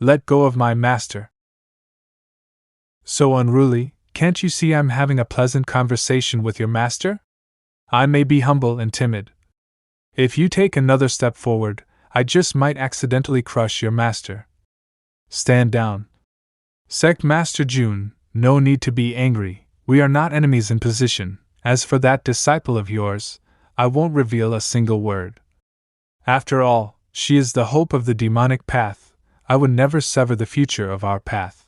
Let go of my master. So unruly, can't you see I'm having a pleasant conversation with your master? I may be humble and timid. If you take another step forward, I just might accidentally crush your master. Stand down. Sect Master Jun, no need to be angry, we are not enemies in position. As for that disciple of yours, I won't reveal a single word. After all, she is the hope of the demonic path. I would never sever the future of our path.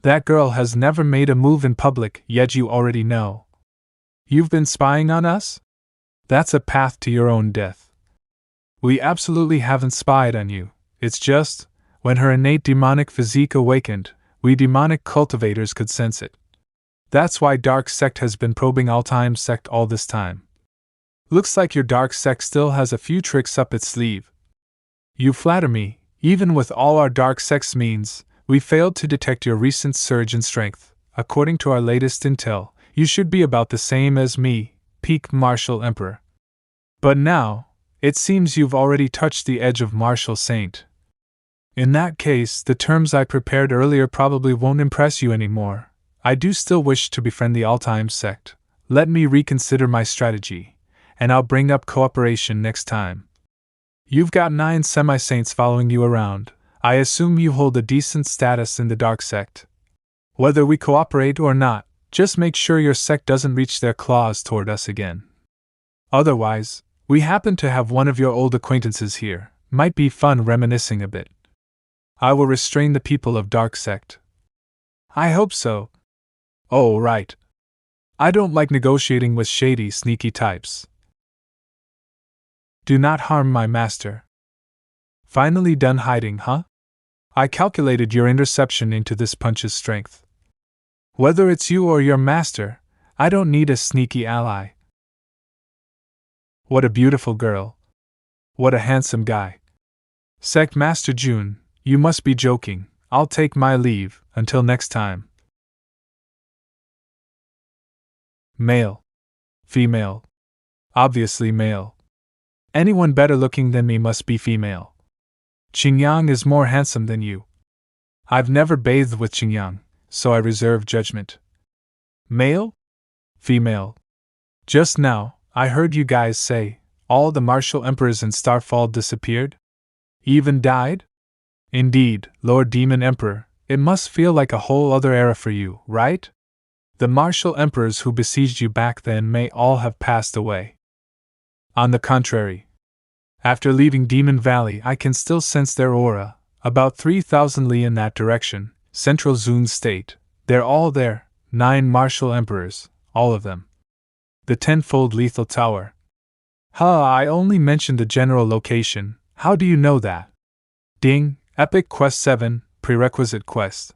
That girl has never made a move in public, yet you already know. You've been spying on us? That's a path to your own death. We absolutely haven't spied on you, it's just, when her innate demonic physique awakened, we demonic cultivators could sense it. That's why Dark Sect has been probing All-Time Sect all this time. Looks like your Dark Sect still has a few tricks up its sleeve. You flatter me, even with all our Dark Sect's means, we failed to detect your recent surge in strength. According to our latest intel, you should be about the same as me, peak Martial Emperor. But now, it seems you've already touched the edge of Martial Saint. In that case, the terms I prepared earlier probably won't impress you anymore. I do still wish to befriend the All-Time Sect. Let me reconsider my strategy, and I'll bring up cooperation next time. You've got 9 semi-saints following you around. I assume you hold a decent status in the Dark Sect. Whether we cooperate or not, just make sure your sect doesn't reach their claws toward us again. Otherwise, we happen to have one of your old acquaintances here. Might be fun reminiscing a bit. I will restrain the people of Dark Sect. I hope so. Oh, right. I don't like negotiating with shady, sneaky types. Do not harm my master. Finally done hiding, huh? I calculated your interception into this punch's strength. Whether it's you or your master, I don't need a sneaky ally. What a beautiful girl. What a handsome guy. Sect Master Jun, you must be joking. I'll take my leave, until next time. Male. Female. Obviously male. Anyone better looking than me must be female. Qingyang is more handsome than you. I've never bathed with Qingyang, so I reserve judgment. Male? Female. Just now, I heard you guys say, all the martial emperors in Starfall disappeared? Even died? Indeed, Lord Demon Emperor, it must feel like a whole other era for you, right? The martial emperors who besieged you back then may all have passed away. On the contrary. After leaving Demon Valley, I can still sense their aura, about 3,000 li in that direction, Central Zun State. They're all there, 9 martial emperors, all of them. The 10-fold lethal tower. I only mentioned the general location, how do you know that? Ding, Epic Quest 7, Prerequisite Quest.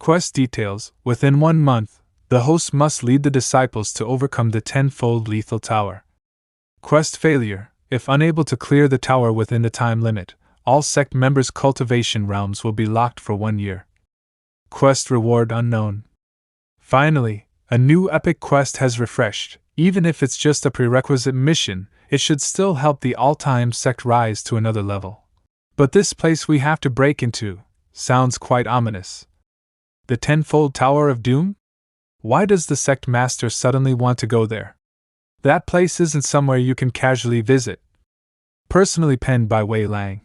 Quest details, within 1 month, the host must lead the disciples to overcome the 10-fold lethal tower. Quest failure. If unable to clear the tower within the time limit, all sect members' cultivation realms will be locked for 1 year. Quest reward unknown. Finally, a new epic quest has refreshed. Even if it's just a prerequisite mission, it should still help the all-time sect rise to another level. But this place we have to break into sounds quite ominous. The 10-fold Tower of Doom? Why does the sect master suddenly want to go there? That place isn't somewhere you can casually visit. Personally penned by Wei Lang.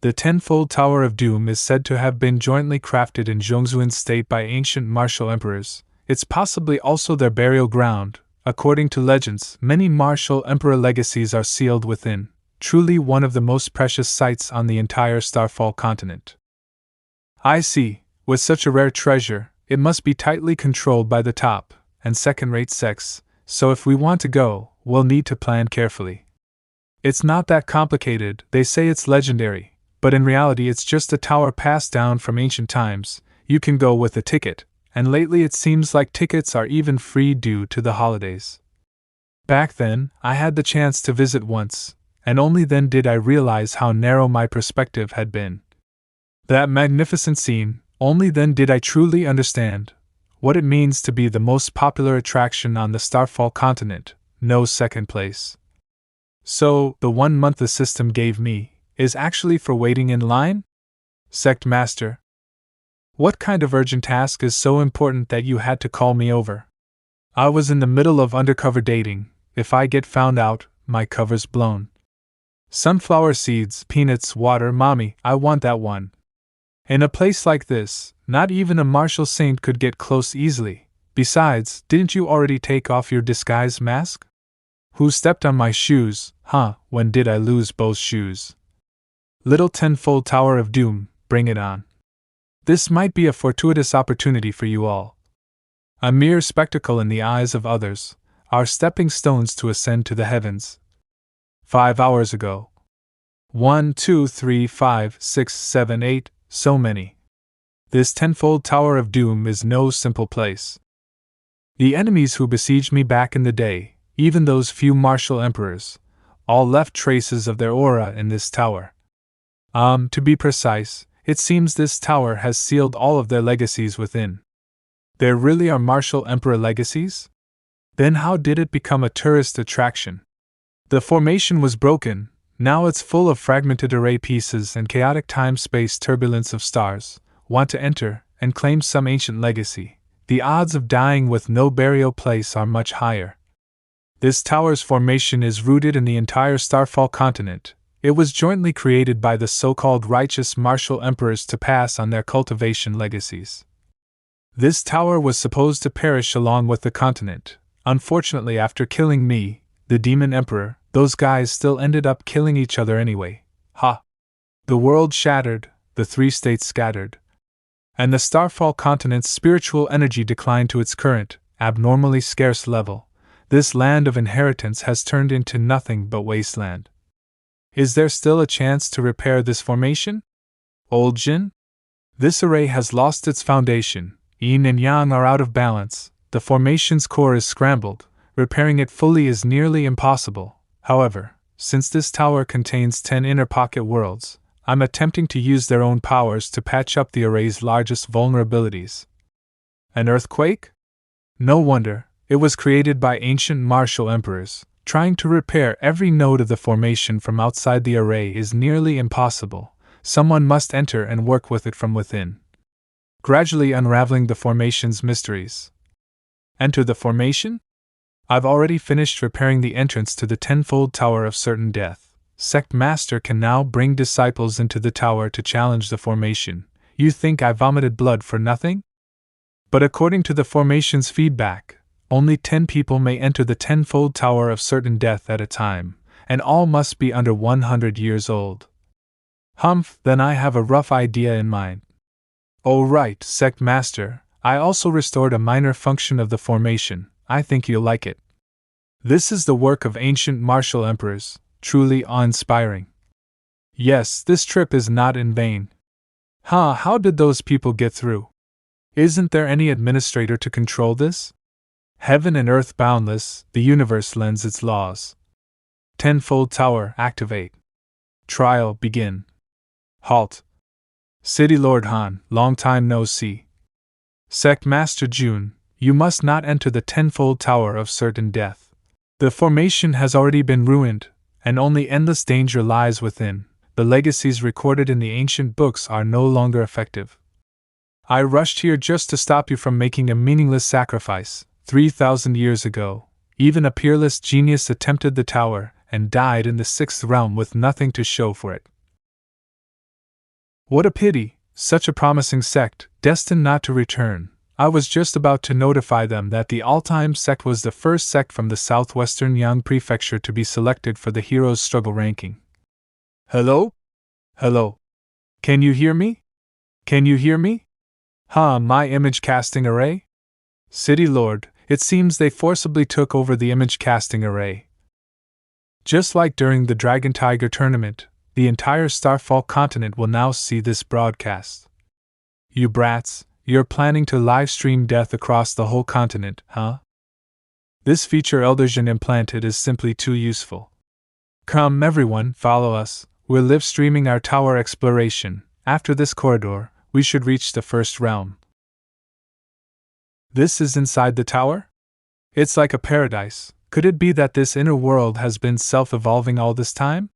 The 10-fold Tower of Doom is said to have been jointly crafted in Zhongzuan State by ancient martial emperors. It's possibly also their burial ground. According to legends, many martial emperor legacies are sealed within. Truly one of the most precious sites on the entire Starfall continent. I see. With such a rare treasure, it must be tightly controlled by the top and second-rate sects. So if we want to go, we'll need to plan carefully. It's not that complicated. They say it's legendary, but in reality it's just a tower passed down from ancient times. You can go with a ticket, and lately it seems like tickets are even free due to the holidays. Back then, I had the chance to visit once, and only then did I realize how narrow my perspective had been. That magnificent scene, only then did I truly understand what it means to be the most popular attraction on the Starfall continent, no second place. So, the 1 month the system gave me is actually for waiting in line? Sect Master. What kind of urgent task is so important that you had to call me over? I was in the middle of undercover dating. If I get found out, my cover's blown. Sunflower seeds, peanuts, water, mommy, I want that one. In a place like this, not even a martial saint could get close easily. Besides, didn't you already take off your disguise mask? Who stepped on my shoes? When did I lose both shoes? Little tenfold Tower of Doom, bring it on. This might be a fortuitous opportunity for you all. A mere spectacle in the eyes of others, our stepping stones to ascend to the heavens. 5 hours ago. 1, 2, 3, 5, 6, 7, 8, so many. This tenfold Tower of Doom is no simple place. The enemies who besieged me back in the day, even those few martial emperors, all left traces of their aura in this tower. To be precise, it seems this tower has sealed all of their legacies within. There really are martial emperor legacies? Then how did it become a tourist attraction? The formation was broken, now it's full of fragmented array pieces and chaotic time-space turbulence of stars. Want to enter and claim some ancient legacy. The odds of dying with no burial place are much higher. This tower's formation is rooted in the entire Starfall continent. It was jointly created by the so-called righteous martial emperors to pass on their cultivation legacies. This tower was supposed to perish along with the continent. Unfortunately, after killing me, the demon emperor, those guys still ended up killing each other anyway. The world shattered, the 3 states scattered. And the Starfall continent's spiritual energy declined to its current, abnormally scarce level. This land of inheritance has turned into nothing but wasteland. Is there still a chance to repair this formation? Old Jin? This array has lost its foundation. Yin and Yang are out of balance. The formation's core is scrambled. Repairing it fully is nearly impossible. However, since this tower contains 10 inner pocket worlds, I'm attempting to use their own powers to patch up the array's largest vulnerabilities. An earthquake? No wonder, it was created by ancient martial emperors. Trying to repair every node of the formation from outside the array is nearly impossible. Someone must enter and work with it from within, gradually unraveling the formation's mysteries. Enter the formation? I've already finished repairing the entrance to the tenfold Tower of Certain Death. Sect Master can now bring disciples into the tower to challenge the formation. You think I vomited blood for nothing? But according to the formation's feedback, only 10 people may enter the tenfold Tower of Certain Death at a time, and all must be under 100 years old. Then I have a rough idea in mind. Oh right, Sect Master, I also restored a minor function of the formation. I think you'll like it. This is the work of ancient martial emperors, truly awe-inspiring. Yes, this trip is not in vain. How did those people get through? Isn't there any administrator to control this? Heaven and earth boundless, the universe lends its laws. Tenfold Tower, activate. Trial, begin. Halt. City Lord Han, long time no see. Sect Master Jun, you must not enter the tenfold Tower of Certain Death. The formation has already been ruined, and only endless danger lies within. The legacies recorded in the ancient books are no longer effective. I rushed here just to stop you from making a meaningless sacrifice. 3,000 years ago, even a peerless genius attempted the tower and died in the 6th realm with nothing to show for it. What a pity, such a promising sect, destined not to return. I was just about to notify them that the all-time sect was the first sect from the southwestern Yang prefecture to be selected for the Heroes Struggle ranking. Hello? Hello? Can you hear me? Can you hear me? My image casting array? City Lord, it seems they forcibly took over the image casting array. Just like during the Dragon Tiger tournament, the entire Starfall continent will now see this broadcast. You brats, you're planning to livestream death across the whole continent, huh? This feature Eldergen implanted is simply too useful. Come everyone, follow us, we're live streaming our tower exploration. After this corridor, we should reach the 1st realm. This is inside the tower? It's like a paradise. Could it be that this inner world has been self-evolving all this time?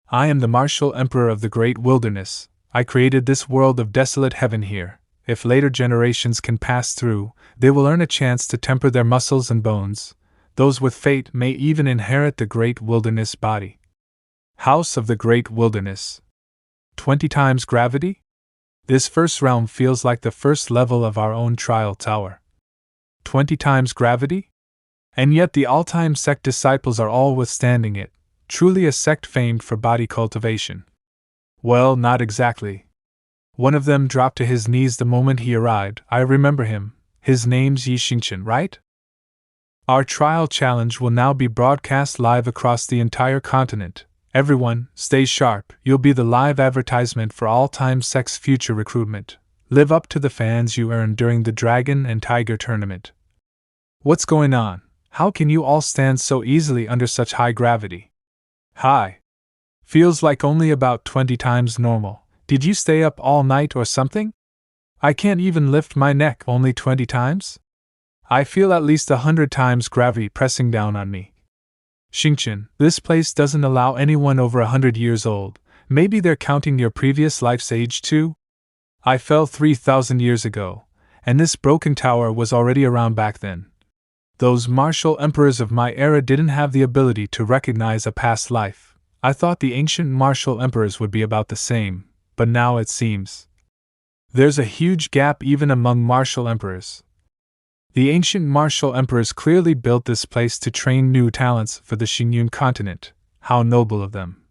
I am the martial emperor of the great wilderness. I created this world of desolate heaven here. If later generations can pass through, they will earn a chance to temper their muscles and bones. Those with fate may even inherit the great wilderness body. House of the Great Wilderness. 20 times gravity? This first realm feels like the first level of our own trial tower. 20 times gravity? And yet the all-time sect disciples are all withstanding it, truly a sect famed for body cultivation. Well, not exactly. One of them dropped to his knees the moment he arrived. I remember him. His name's Yi Xingchen, right? Our trial challenge will now be broadcast live across the entire continent. Everyone, stay sharp. You'll be the live advertisement for all-time sect's future recruitment. Live up to the fans you earned during the Dragon and Tiger tournament. What's going on? How can you all stand so easily under such high gravity? Hi. Feels like only about 20 times normal. Did you stay up all night or something? I can't even lift my neck, only 20 times? I feel at least 100 times gravity pressing down on me. Xingchen, this place doesn't allow anyone over 100 years old. Maybe they're counting your previous life's age too? I fell 3,000 years ago, and this broken tower was already around back then. Those martial emperors of my era didn't have the ability to recognize a past life. I thought the ancient martial emperors would be about the same, but now it seems there's a huge gap even among martial emperors. The ancient martial emperors clearly built this place to train new talents for the Xingyun continent. How noble of them.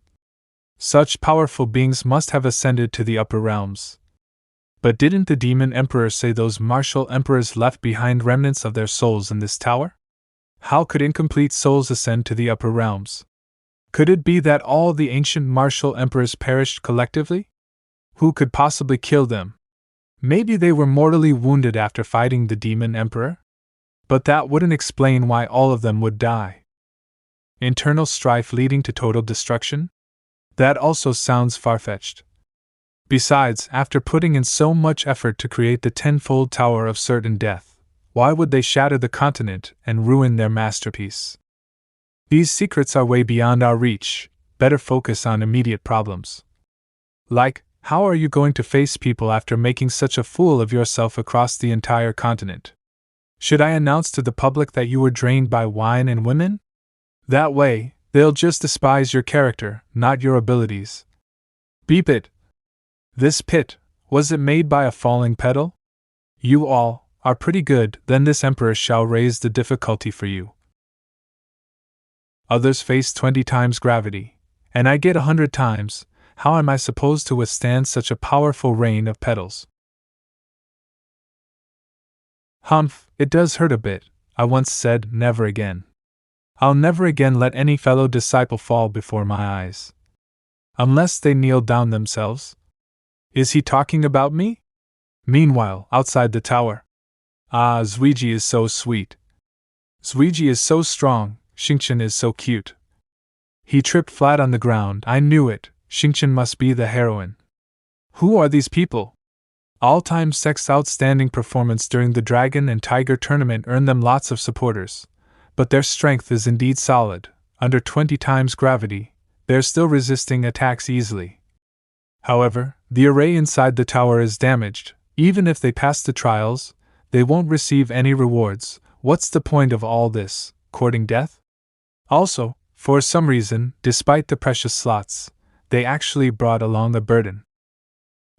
Such powerful beings must have ascended to the upper realms. But didn't the demon emperor say those martial emperors left behind remnants of their souls in this tower? How could incomplete souls ascend to the upper realms? Could it be that all the ancient martial emperors perished collectively? Who could possibly kill them? Maybe they were mortally wounded after fighting the demon emperor? But that wouldn't explain why all of them would die. Internal strife leading to total destruction? That also sounds far-fetched. Besides, after putting in so much effort to create the tenfold tower of certain death, why would they shatter the continent and ruin their masterpiece? These secrets are way beyond our reach. Better focus on immediate problems. Like, how are you going to face people after making such a fool of yourself across the entire continent? Should I announce to the public that you were drained by wine and women? That way, they'll just despise your character, not your abilities. Beep it. This pit, was it made by a falling petal? You all are pretty good, then this emperor shall raise the difficulty for you. Others face 20 times gravity, and I get 100 times. How am I supposed to withstand such a powerful rain of petals? Humph, it does hurt a bit. I once said, never again. I'll never again let any fellow disciple fall before my eyes. Unless they kneel down themselves. Is he talking about me? Meanwhile, outside the tower. Ah, Zuiji is so sweet. Zuiji is so strong, Xingchen is so cute. He tripped flat on the ground, I knew it, Xingchen must be the heroine. Who are these people? All-time sect's outstanding performance during the Dragon and Tiger tournament earned them lots of supporters. But their strength is indeed solid. Under 20 times gravity, they're still resisting attacks easily. However, the array inside the tower is damaged. Even if they pass the trials, they won't receive any rewards. What's the point of all this, courting death? Also, for some reason, despite the precious slots, they actually brought along a burden.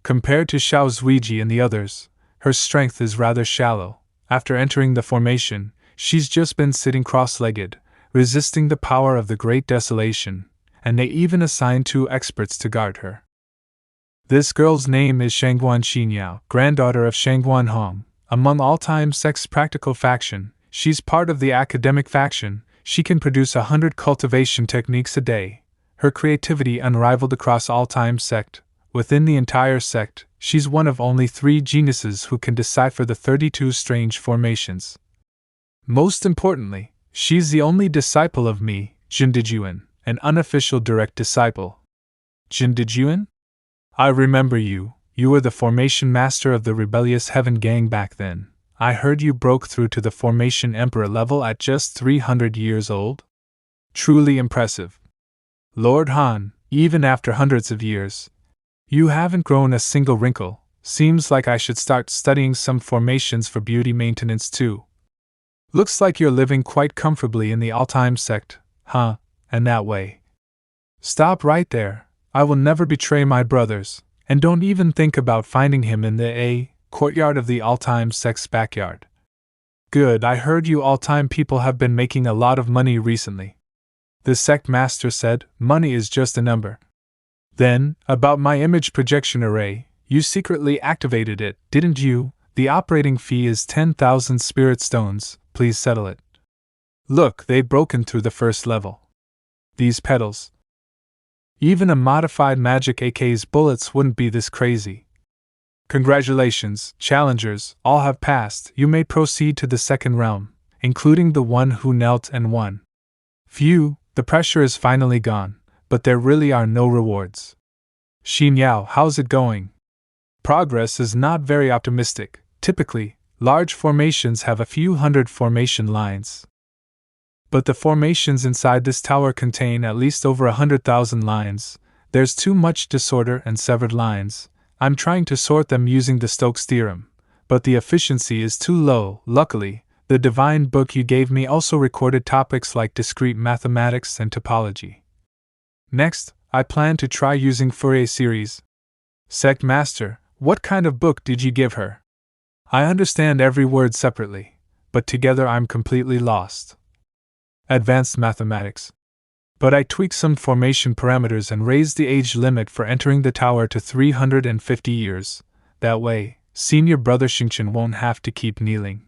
Compared to Xiao Zuiji and the others, her strength is rather shallow. After entering the formation, she's just been sitting cross-legged, resisting the power of the Great Desolation, and they even assigned 2 experts to guard her. This girl's name is Shangguan Xinyao, granddaughter of Shangguan Hong. Among all-time sect's practical faction, she's part of the academic faction. She can produce 100 cultivation techniques a day. Her creativity unrivaled across all-time sect. Within the entire sect, she's one of only 3 geniuses who can decipher the 32 strange formations. Most importantly, she's the only disciple of me, Jindijuan, an unofficial direct disciple. Jindijuan? I remember you. You were the formation master of the rebellious Heaven Gang back then. I heard you broke through to the formation emperor level at just 300 years old. Truly impressive. Lord Han, even after hundreds of years, You haven't grown a single wrinkle. Seems like I should start studying some formations for beauty maintenance too. Looks like you're living quite comfortably in the all-time sect, huh, and that way. Stop right there. I will never betray my brothers, and don't even think about finding him in the courtyard of the all-time sect's backyard. Good, I heard you all-time people have been making a lot of money recently. The sect master said, money is just a number. Then, about my image projection array, you secretly activated it, didn't you? The operating fee is 10,000 spirit stones, please settle it. Look, they've broken through the first level. These petals. Even a modified magic AK's bullets wouldn't be this crazy. Congratulations, challengers, all have passed. You may proceed to the second realm, including the one who knelt and won. Phew, the pressure is finally gone, but there really are no rewards. ChangXiao, how's it going? Progress is not very optimistic. Typically, large formations have a few hundred formation lines. But the formations inside this tower contain at least over 100,000 lines. There's too much disorder and severed lines. I'm trying to sort them using the Stokes theorem, but the efficiency is too low. Luckily, the divine book you gave me also recorded topics like discrete mathematics and topology. Next, I plan to try using Fourier series. Sect Master, what kind of book did you give her? I understand every word separately, but together I'm completely lost. Advanced mathematics. But I tweaked some formation parameters and raised the age limit for entering the tower to 350 years. That way, senior brother Xingqian won't have to keep kneeling.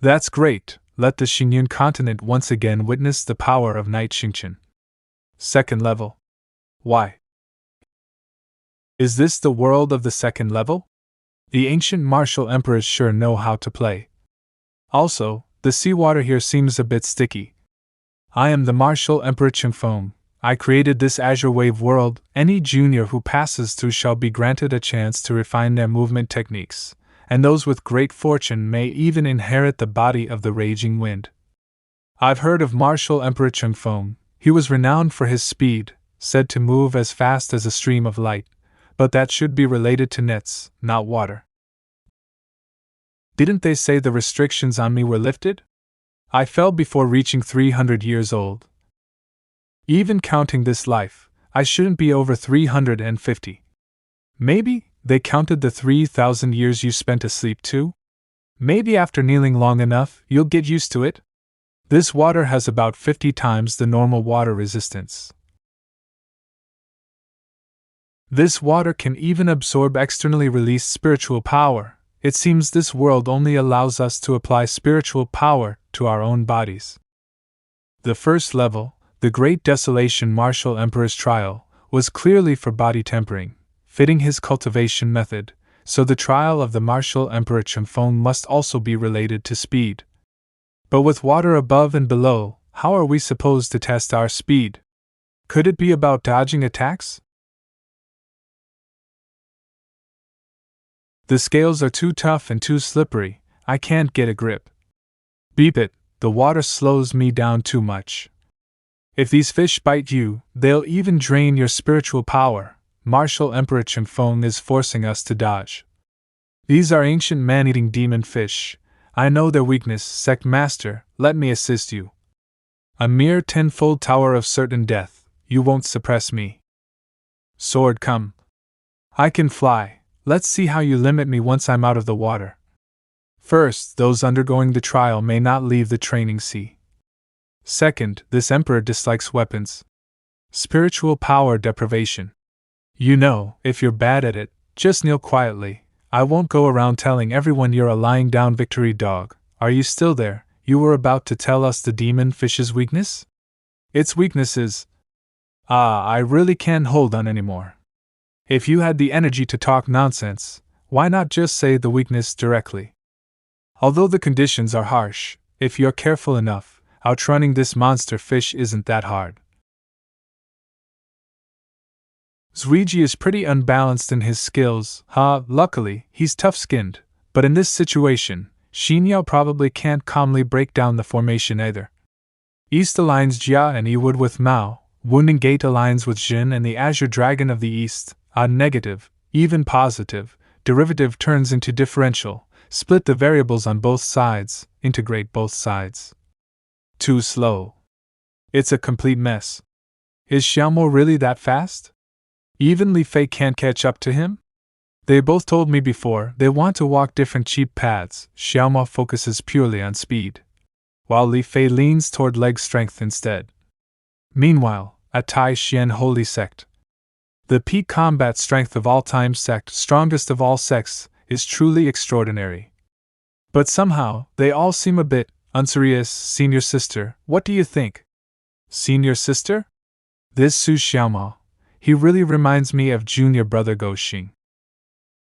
That's great. Let the Xingyun continent once again witness the power of Knight Xingqian. Second level. Why? Is this the world of the second level? The ancient martial emperors sure know how to play. Also, the seawater here seems a bit sticky. I am the martial emperor Chengfeng. I created this azure wave world. Any junior who passes through shall be granted a chance to refine their movement techniques, and those with great fortune may even inherit the body of the raging wind. I've heard of martial emperor Chengfeng. He was renowned for his speed, said to move as fast as a stream of light, but that should be related to nets, not water. Didn't they say the restrictions on me were lifted? I fell before reaching 300 years old. Even counting this life, I shouldn't be over 350. Maybe they counted the 3,000 years you spent asleep too? Maybe after kneeling long enough, you'll get used to it? This water has about 50 times the normal water resistance. This water can even absorb externally released spiritual power. It seems this world only allows us to apply spiritual power to our own bodies. The first level, the Great Desolation Martial Emperor's Trial, was clearly for body tempering, fitting his cultivation method, so the trial of the Martial Emperor Chengfeng must also be related to speed. But with water above and below, how are we supposed to test our speed? Could it be about dodging attacks? The scales are too tough and too slippery, I can't get a grip. Beep it, the water slows me down too much. If these fish bite you, they'll even drain your spiritual power. Martial Emperor Chengfeng is forcing us to dodge. These are ancient man-eating demon fish. I know their weakness, Sect Master, let me assist you. A mere tenfold tower of certain death, you won't suppress me. Sword, come. I can fly. Let's see how you limit me once I'm out of the water. First, those undergoing the trial may not leave the training sea. Second, this emperor dislikes weapons. Spiritual power deprivation. You know, if you're bad at it, just kneel quietly. I won't go around telling everyone you're a lying down victory dog. Are you still there? You were about to tell us the demon fish's weakness? Its weakness is... I really can't hold on anymore. If you had the energy to talk nonsense, why not just say the weakness directly? Although the conditions are harsh, if you're careful enough, outrunning this monster fish isn't that hard. Zuiji is pretty unbalanced in his skills. Luckily, he's tough-skinned, but in this situation, ChangXiao probably can't calmly break down the formation either. East aligns Jia and Yiwood with Mao, Wounding Gate aligns with Jin and the Azure Dragon of the East. A negative, even positive, derivative turns into differential, split the variables on both sides, integrate both sides. Too slow. It's a complete mess. Is Xiaomo really that fast? Even Li Fei can't catch up to him? They both told me before they want to walk different cheap paths. Xiaomo focuses purely on speed, while Li Fei leans toward leg strength instead. Meanwhile, at Tai Xian Holy Sect, the peak combat strength of all time sect, strongest of all sects, is truly extraordinary. But somehow, they all seem a bit unserious. Senior sister, what do you think? Senior sister? This Su Xiaomo. He really reminds me of junior brother Go Xing.